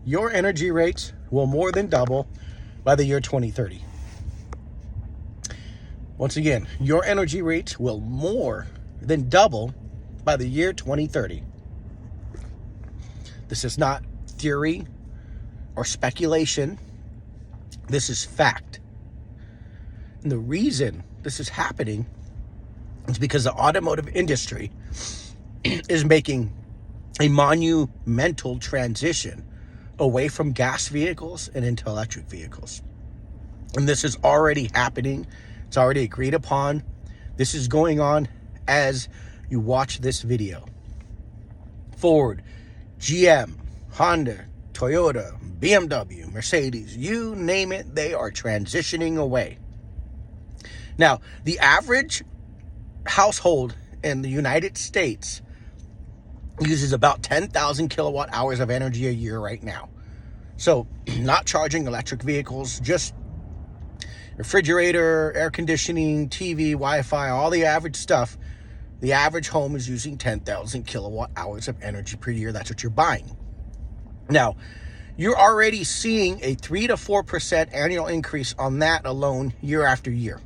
your energy rates will more than double by the year 2030. Once again, your energy rates will more than double by the year 2030. This is not theory or speculation. This is fact. And the reason this is happening is because the automotive industry is making a monumental transition away from gas vehicles and into electric vehicles. And this is already happening. It's already agreed upon. This is going on as you watch this video. Ford, GM, Honda, Toyota, BMW, Mercedes, you name it, they are transitioning away. Now, the average household in the United States uses about 10,000 kilowatt hours of energy a year right now. So, not charging electric vehicles, just refrigerator, air conditioning, TV, Wi-Fi, all the average stuff. The average home is using 10,000 kilowatt hours of energy per year. That's what you're buying. Now, you're already seeing a 3 to 4% annual increase on that alone year after year.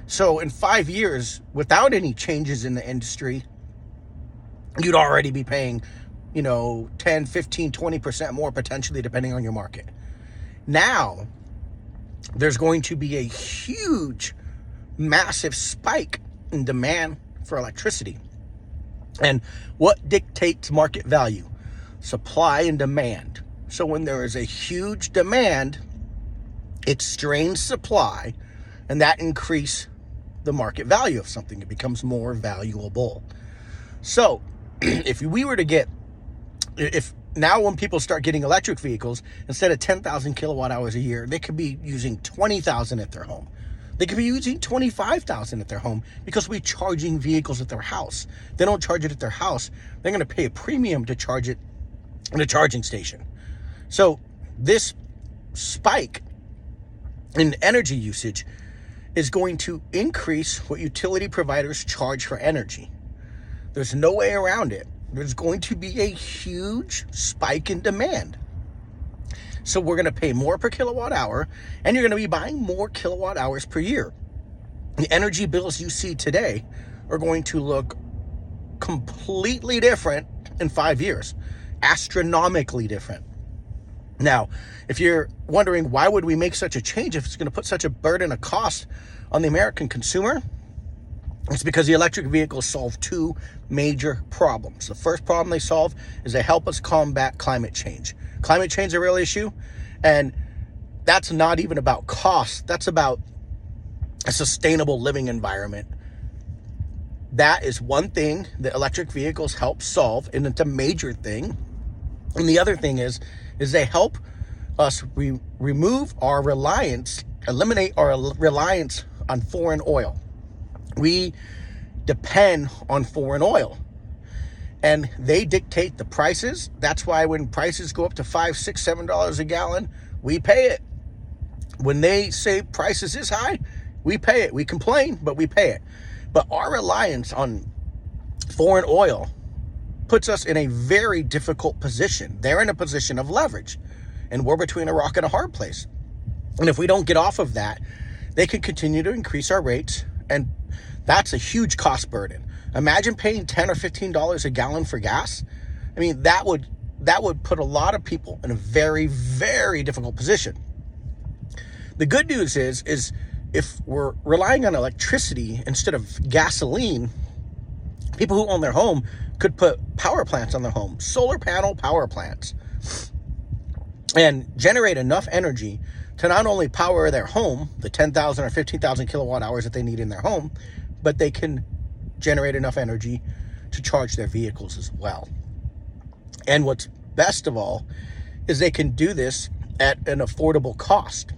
So in 5 years, without any changes in the industry, you'd already be paying, 10, 15, 20% more potentially depending on your market. Now, there's going to be a huge, massive spike in demand for electricity. And what dictates market value? Supply and demand. So when there is a huge demand, it strains supply, and that increases the market value of something. It becomes more valuable. So if now when people start getting electric vehicles, instead of 10,000 kilowatt hours a year, they could be using 20,000 at their home. They could be using 25,000 at their home because we're charging vehicles at their house. They don't charge it at their house. They're going to pay a premium to charge it in a charging station. So this spike in energy usage is going to increase what utility providers charge for energy. There's no way around it. There's going to be a huge spike in demand. So we're going to pay more per kilowatt hour, and you're going to be buying more kilowatt hours per year. The energy bills you see today are going to look completely different in 5 years, astronomically different. Now, if you're wondering why would we make such a change if it's going to put such a burden of cost on the American consumer, it's because the electric vehicles solve two major problems. The first problem they solve is they help us combat climate change. Climate change is a real issue, and that's not even about cost. That's about a sustainable living environment. That is one thing that electric vehicles help solve, and it's a major thing. And the other thing is they help us eliminate our reliance on foreign oil. We depend on foreign oil, and they dictate the prices. That's why when prices go up to $5, $6, $7 a gallon, we pay it. When they say prices is high, we pay it. We complain, but we pay it. But our reliance on foreign oil puts us in a very difficult position. They're in a position of leverage, and we're between a rock and a hard place. And if we don't get off of that, they can continue to increase our rates, and that's a huge cost burden. Imagine paying $10 or $15 a gallon for gas. I mean, that would put a lot of people in a very, very difficult position. The good news is if we're relying on electricity instead of gasoline, people who own their home could put power plants on their home, solar panel power plants, and generate enough energy to not only power their home, the 10,000 or 15,000 kilowatt hours that they need in their home, but they can generate enough energy to charge their vehicles as well. And what's best of all is they can do this at an affordable cost,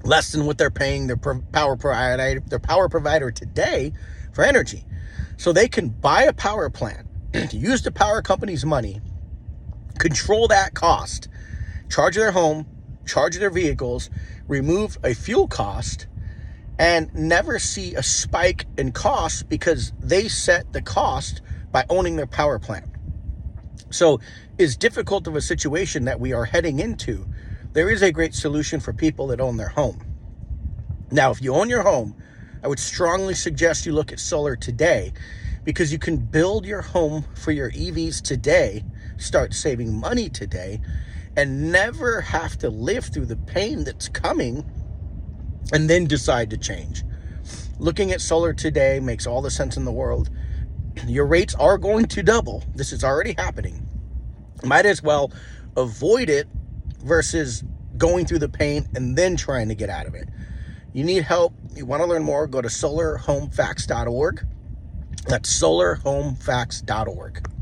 less than what they're paying their power provider today for energy. So they can buy a power plant, use the power company's money, control that cost, charge their home, charge their vehicles, remove a fuel cost, and never see a spike in cost because they set the cost by owning their power plant. So as difficult of a situation that we are heading into, there is a great solution for people that own their home. Now, if you own your home, I would strongly suggest you look at solar today, because you can build your home for your EVs today, start saving money today, and never have to live through the pain that's coming and then decide to change. Looking at solar today makes all the sense in the world. Your rates are going to double. This is already happening. Might as well avoid it versus going through the pain and then trying to get out of it. You need help, you want to learn more, go to solarhomefacts.org. That's solarhomefacts.org.